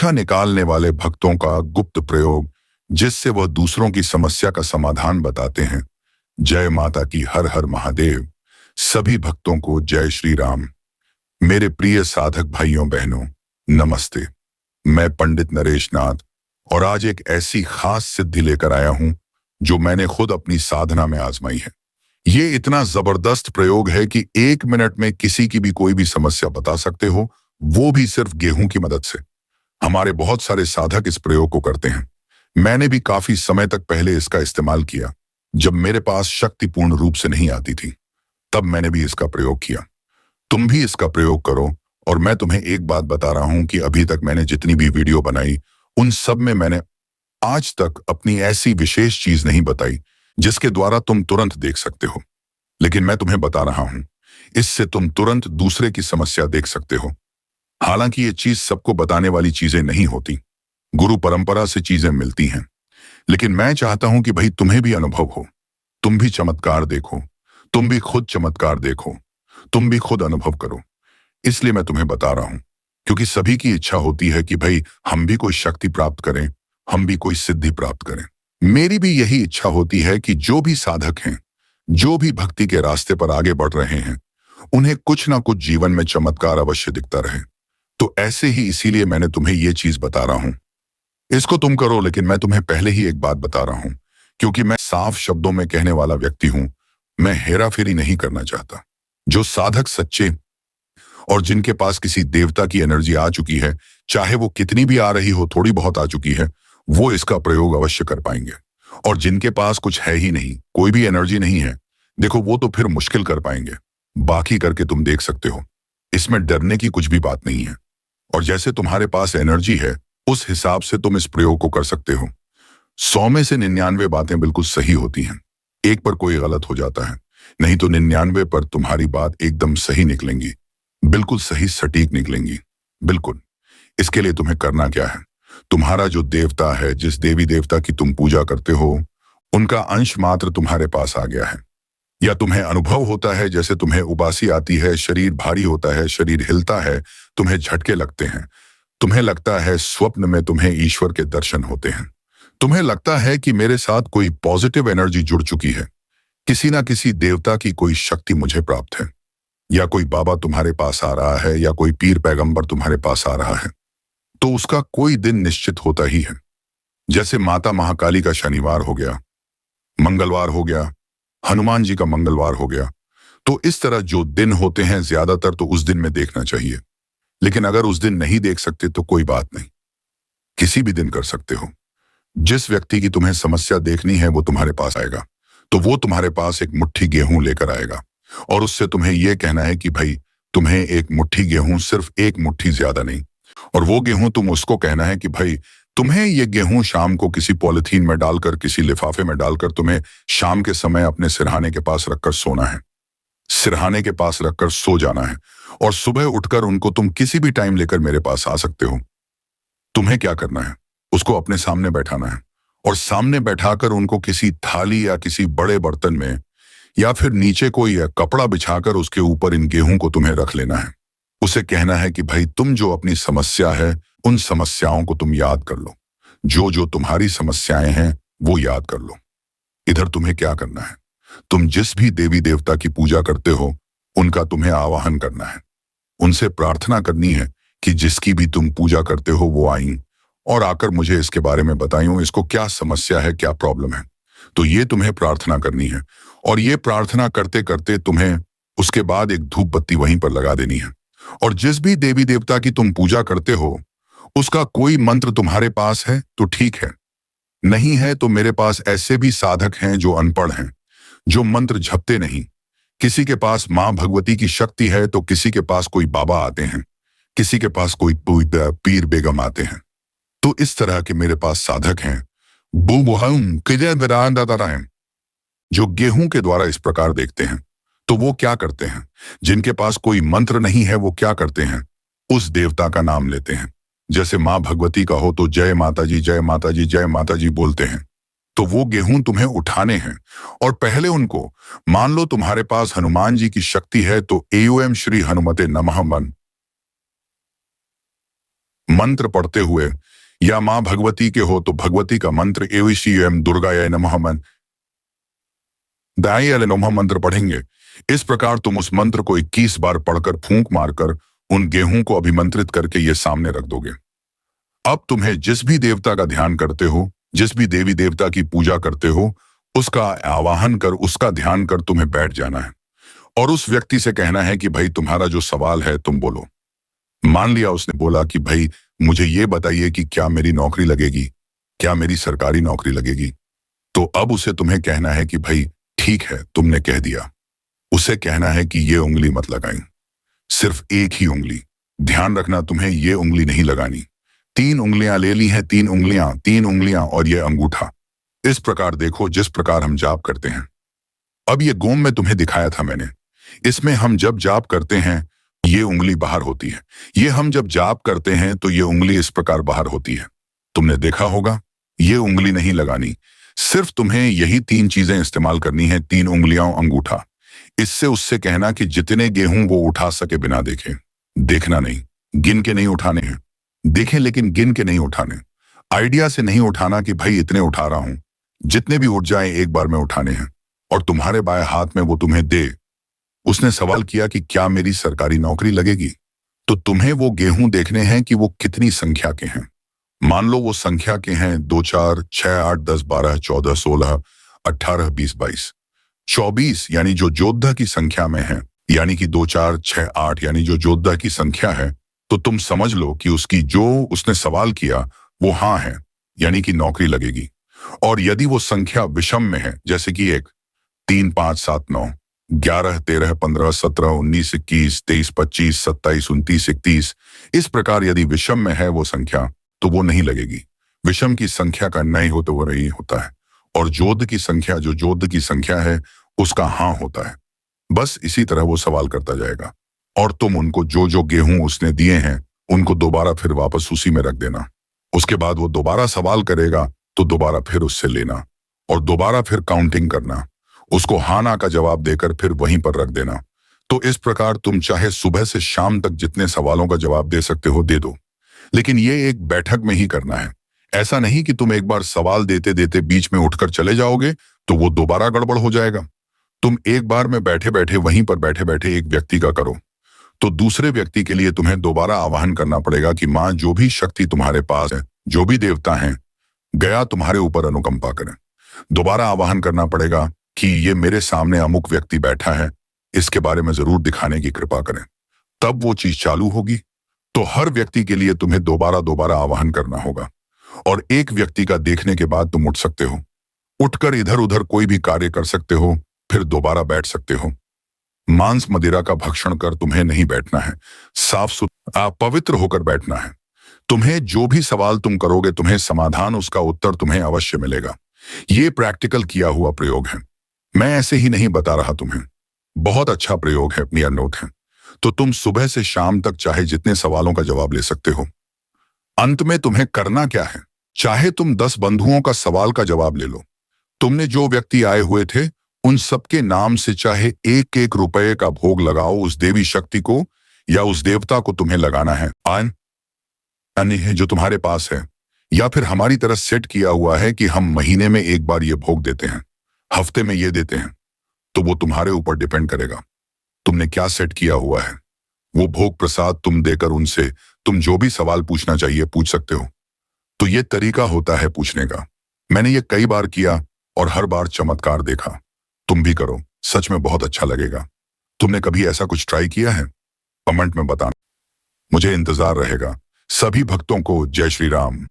समस्या निकालने वाले भक्तों का गुप्त प्रयोग, जिससे वह दूसरों की समस्या का समाधान बताते हैं। जय माता की, हर हर महादेव। सभी भक्तों को जय श्री राम। मेरे प्रिय साधक भाइयों बहनों, नमस्ते। मैं पंडित नरेश नाथ और आज एक ऐसी खास सिद्धि लेकर आया हूं जो मैंने खुद अपनी साधना में आजमाई है। ये इतना जबरदस्त प्रयोग है कि 1 मिनट में किसी की भी कोई भी समस्या बता सकते हो, वो भी सिर्फ गेहूं की मदद से। हमारे बहुत सारे साधक इस प्रयोग को करते हैं। मैंने भी काफी समय तक पहले इसका इस्तेमाल किया। जब मेरे पास शक्ति पूर्ण रूप से नहीं आती थी, तब मैंने भी इसका प्रयोग किया। तुम भी इसका प्रयोग करो। और मैं तुम्हें एक बात बता रहा हूं कि अभी तक मैंने जितनी भी वीडियो बनाई, उन सब में मैंने आज तक अपनी ऐसी विशेष चीज नहीं बताई जिसके द्वारा तुम तुरंत देख सकते हो। लेकिन मैं तुम्हें बता रहा हूं, इससे तुम तुरंत दूसरे की समस्या देख सकते हो। हालांकि ये चीज सबको बताने वाली चीजें नहीं होती, गुरु परंपरा से चीजें मिलती हैं। लेकिन मैं चाहता हूं कि भाई तुम्हें भी अनुभव हो, तुम भी चमत्कार देखो, तुम भी खुद चमत्कार देखो, तुम भी खुद अनुभव करो। इसलिए मैं तुम्हें बता रहा हूं, क्योंकि सभी की इच्छा होती है कि भाई हम भी कोई शक्ति प्राप्त करें, हम भी कोई सिद्धि प्राप्त करें। मेरी भी यही इच्छा होती है कि जो भी साधक हैं, जो भी भक्ति के रास्ते पर आगे बढ़ रहे हैं, उन्हें कुछ ना कुछ जीवन में चमत्कार अवश्य दिखता रहे। तो ऐसे ही इसीलिए मैंने तुम्हें ये चीज बता रहा हूं। इसको तुम करो, लेकिन मैं तुम्हें पहले ही एक बात बता रहा हूं, क्योंकि मैं साफ शब्दों में कहने वाला व्यक्ति हूं। मैं हेराफेरी नहीं करना चाहता। जो साधक सच्चे और जिनके पास किसी देवता की एनर्जी आ चुकी है, चाहे वो कितनी भी आ रही हो, थोड़ी बहुत आ चुकी है, वो इसका प्रयोग अवश्य कर पाएंगे। और जिनके पास कुछ है ही नहीं, कोई भी एनर्जी नहीं है, देखो वो तो फिर मुश्किल कर पाएंगे। बाकी करके तुम देख सकते हो, इसमें डरने की कुछ भी बात नहीं है। और जैसे तुम्हारे पास एनर्जी है, उस हिसाब से तुम इस प्रयोग को कर सकते हो। 100 में से 99 बातें बिल्कुल सही होती हैं, एक पर कोई गलत हो जाता है, नहीं तो 99 पर तुम्हारी बात एकदम सही निकलेंगी, बिल्कुल सही सटीक निकलेंगी। बिल्कुल। इसके लिए तुम्हें करना क्या है, तुम्हारा जो देवता है, जिस देवी देवता की तुम पूजा करते हो, उनका अंश मात्र तुम्हारे पास आ गया है। या तुम्हें अनुभव होता है, जैसे तुम्हें उबासी आती है, शरीर भारी होता है, शरीर हिलता है, तुम्हें झटके लगते हैं, तुम्हें लगता है स्वप्न में तुम्हें ईश्वर के दर्शन होते हैं, तुम्हें लगता है कि मेरे साथ कोई पॉजिटिव एनर्जी जुड़ चुकी है, किसी ना किसी देवता की कोई शक्ति मुझे प्राप्त है, या कोई बाबा तुम्हारे पास आ रहा है, या कोई पीर पैगंबर तुम्हारे पास आ रहा है, तो उसका कोई दिन निश्चित होता ही है। जैसे माता महाकाली का शनिवार हो गया, मंगलवार हो गया, हनुमान जी का मंगलवार हो गया। तो इस तरह जो दिन होते हैं, ज्यादातर तो उस दिन में देखना चाहिए। लेकिन अगर उस दिन नहीं देख सकते तो कोई बात नहीं, किसी भी दिन कर सकते हो। जिस व्यक्ति की तुम्हें समस्या देखनी है, वो तुम्हारे पास आएगा, तो वो तुम्हारे पास एक मुट्ठी गेहूं लेकर आएगा, और उससे तुम्हें यह कहना है कि भाई तुम्हें एक मुट्ठी गेहूं, सिर्फ एक मुट्ठी, ज्यादा नहीं। और वो गेहूं तुम उसको कहना है कि भाई तुम्हें ये गेहूं शाम को किसी पॉलिथीन में डालकर, किसी लिफाफे में डालकर, तुम्हें शाम के समय अपने सिरहाने के पास रखकर सोना है, सिरहाने के पास रखकर सो जाना है। और सुबह उठकर उनको तुम किसी भी टाइम लेकर मेरे पास आ सकते हो। तुम्हें क्या करना है, उसको अपने सामने बैठाना है, और सामने बैठाकर उनको किसी थाली या किसी बड़े बर्तन में, या फिर नीचे कोई कपड़ा बिछाकर उसके ऊपर इन गेहूं को तुम्हें रख लेना है। उसे कहना है कि भाई तुम जो अपनी समस्या है, उन समस्याओं को तुम याद कर लो, जो जो तुम्हारी समस्याएं हैं वो याद कर लो। इधर तुम्हें क्या करना है, तुम जिस भी देवी देवता की पूजा करते हो, उनका तुम्हें आवाहन करना है, उनसे प्रार्थना करनी है कि जिसकी भी तुम पूजा करते हो वो आई और आकर मुझे इसके बारे में बताइयो, इसको क्या समस्या है, क्या प्रॉब्लम है। तो ये तुम्हें प्रार्थना करनी है, और ये प्रार्थना करते करते तुम्हें उसके बाद एक धूप बत्ती वहीं पर लगा देनी है। और जिस भी देवी देवता की तुम पूजा करते हो, उसका कोई मंत्र तुम्हारे पास है तो ठीक है, नहीं है तो मेरे पास ऐसे भी साधक हैं जो अनपढ़ हैं, जो मंत्र झपते नहीं। किसी के पास मां भगवती की शक्ति है, तो किसी के पास कोई बाबा आते हैं, किसी के पास कोई पीर बेगम आते हैं। तो इस तरह के मेरे पास साधक हैं जो गेहूं के द्वारा इस प्रकार देखते हैं। तो वो क्या करते हैं, जिनके पास कोई मंत्र नहीं है, वो क्या करते हैं, उस देवता का नाम लेते हैं। जैसे मां भगवती का हो तो जय माता जी, जय माता जी, जय माता जी बोलते हैं। तो वो गेहूं तुम्हें उठाने हैं, और पहले उनको, मान लो तुम्हारे पास हनुमान जी की शक्ति है, तो एओएम श्री हनुमते नमः मंत्र पढ़ते हुए, या मां भगवती के हो तो भगवती का मंत्र एवं दुर्गाय नमः दाई नमः मंत्र पढ़ेंगे। इस प्रकार तुम उस मंत्र को 21 बार पढ़कर फूंक मारकर उन गेहूं को अभिमंत्रित करके ये सामने रख दोगे। अब तुम्हें जिस भी देवता का ध्यान करते हो, जिस भी देवी देवता की पूजा करते हो, उसका आवाहन कर, उसका ध्यान कर तुम्हें बैठ जाना है और उस व्यक्ति से कहना है कि भाई तुम्हारा जो सवाल है तुम बोलो। मान लिया उसने बोला कि भाई मुझे ये बताइए कि क्या मेरी नौकरी लगेगी, क्या मेरी सरकारी नौकरी लगेगी। तो अब उसे तुम्हें कहना है कि भाई ठीक है, तुमने कह दिया। उसे कहना है कि ये उंगली मत लगाई, सिर्फ एक ही उंगली। ध्यान रखना तुम्हें ये उंगली नहीं लगानी। 3 उंगलियां ले ली हैं, 3 उंगलियां और ये अंगूठा। इस प्रकार देखो जिस प्रकार हम जाप करते हैं। अब ये गोम में तुम्हें दिखाया था मैंने, इसमें हम जब जाप करते हैं ये उंगली बाहर होती है। ये हम जब जाप करते हैं तो ये उंगली इस प्रकार बाहर होती है। तुमने देखा होगा, ये उंगली नहीं लगानी। सिर्फ तुम्हें यही 3 चीजें इस्तेमाल करनी है, 3 उंगलियां, अंगूठा। इससे उससे कहना कि जितने गेहूं वो उठा सके बिना देखे। देखना नहीं, गिन के नहीं उठाने हैं। देखें लेकिन गिन के नहीं उठाने। आइडिया से नहीं उठाना कि भाई इतने उठा रहा हूं, जितने भी उठ जाएं एक बार में उठाने हैं और तुम्हारे बाएं हाथ में वो तुम्हें दे। उसने सवाल किया कि क्या मेरी सरकारी नौकरी लगेगी, तो तुम्हें वो गेहूं देखने हैं कि वो कितनी संख्या के हैं। मान लो वो संख्या के हैं 2 4 6 8 10 12 14 16 18 20 22 24, यानी जो योद्धा की संख्या में है, यानी कि 2 4 6 8 यानी जो योद्धा की संख्या है। तो तुम समझ लो कि उसकी जो उसने सवाल किया वो हाँ है, यानी कि नौकरी लगेगी। और यदि वो संख्या विषम में है, जैसे कि 1 3 5 7 9 11 13 15 17 19 21 23 25 27 29 31, इस प्रकार यदि विषम में है वो संख्या तो वो नहीं लगेगी। विषम की संख्या का नहीं हो तो वो नहीं होता है, और जोध की संख्या जो जोध की संख्या है उसका हाँ होता है। बस इसी तरह वो सवाल करता जाएगा और तुम उनको जो जो गेहूं उसने दिए हैं उनको दोबारा फिर वापस उसी में रख देना। उसके बाद वो दोबारा सवाल करेगा तो दोबारा फिर उससे लेना और दोबारा फिर काउंटिंग करना। उसको हाँ ना का जवाब देकर फिर वहीं पर रख देना। तो इस प्रकार तुम चाहे सुबह से शाम तक जितने सवालों का जवाब दे सकते हो दे दो, लेकिन ये एक बैठक में ही करना है। ऐसा नहीं कि तुम एक बार सवाल देते देते बीच में उठकर चले जाओगे तो वो दोबारा गड़बड़ हो जाएगा। तुम एक बार में बैठे बैठे वहीं पर बैठे बैठे एक व्यक्ति का करो तो दूसरे व्यक्ति के लिए तुम्हें दोबारा आह्वान करना पड़ेगा कि मां जो भी शक्ति तुम्हारे पास है, जो भी देवता हैं, गया तुम्हारे ऊपर अनुकंपा करें। दोबारा आह्वान करना पड़ेगा कि ये मेरे सामने अमुक व्यक्ति बैठा है, इसके बारे में जरूर दिखाने की कृपा करें। तब वो चीज चालू होगी। तो हर व्यक्ति के लिए तुम्हें दोबारा आह्वान करना होगा और एक व्यक्ति का देखने के बाद तुम उठ सकते हो। उठकर इधर उधर कोई भी कार्य कर सकते हो, फिर दोबारा बैठ सकते हो। मांस मदिरा का भक्षण कर तुम्हें नहीं बैठना है, साफ सुथरा पवित्र होकर बैठना है। तुम्हें जो भी सवाल तुम करोगे तुम्हें समाधान, उसका उत्तर तुम्हें अवश्य मिलेगा। ये प्रैक्टिकल किया हुआ प्रयोग है, मैं ऐसे ही नहीं बता रहा तुम्हें। बहुत अच्छा प्रयोग है, अपनी नोट है। तो तुम सुबह से शाम तक चाहे जितने सवालों का जवाब ले सकते हो। अंत में तुम्हें करना क्या है, चाहे तुम 10 बंधुओं का सवाल का जवाब ले लो। तुमने जो व्यक्ति आए हुए थे उन सबके नाम से चाहे 1-1 रुपए का भोग लगाओ उस देवी शक्ति को या उस देवता को तुम्हें लगाना है। यानी है जो तुम्हारे पास है, या फिर हमारी तरह सेट किया हुआ है कि हम महीने में एक बार ये भोग देते हैं, हफ्ते में ये देते हैं। तो वो तुम्हारे ऊपर डिपेंड करेगा तुमने क्या सेट किया हुआ है। वो भोग प्रसाद तुम देकर उनसे तुम जो भी सवाल पूछना चाहिए पूछ सकते हो। तो ये तरीका होता है पूछने का। मैंने ये कई बार किया और हर बार चमत्कार देखा। तुम भी करो, सच में बहुत अच्छा लगेगा। तुमने कभी ऐसा कुछ ट्राई किया है? कमेंट में बताना, मुझे इंतजार रहेगा। सभी भक्तों को जय श्री राम।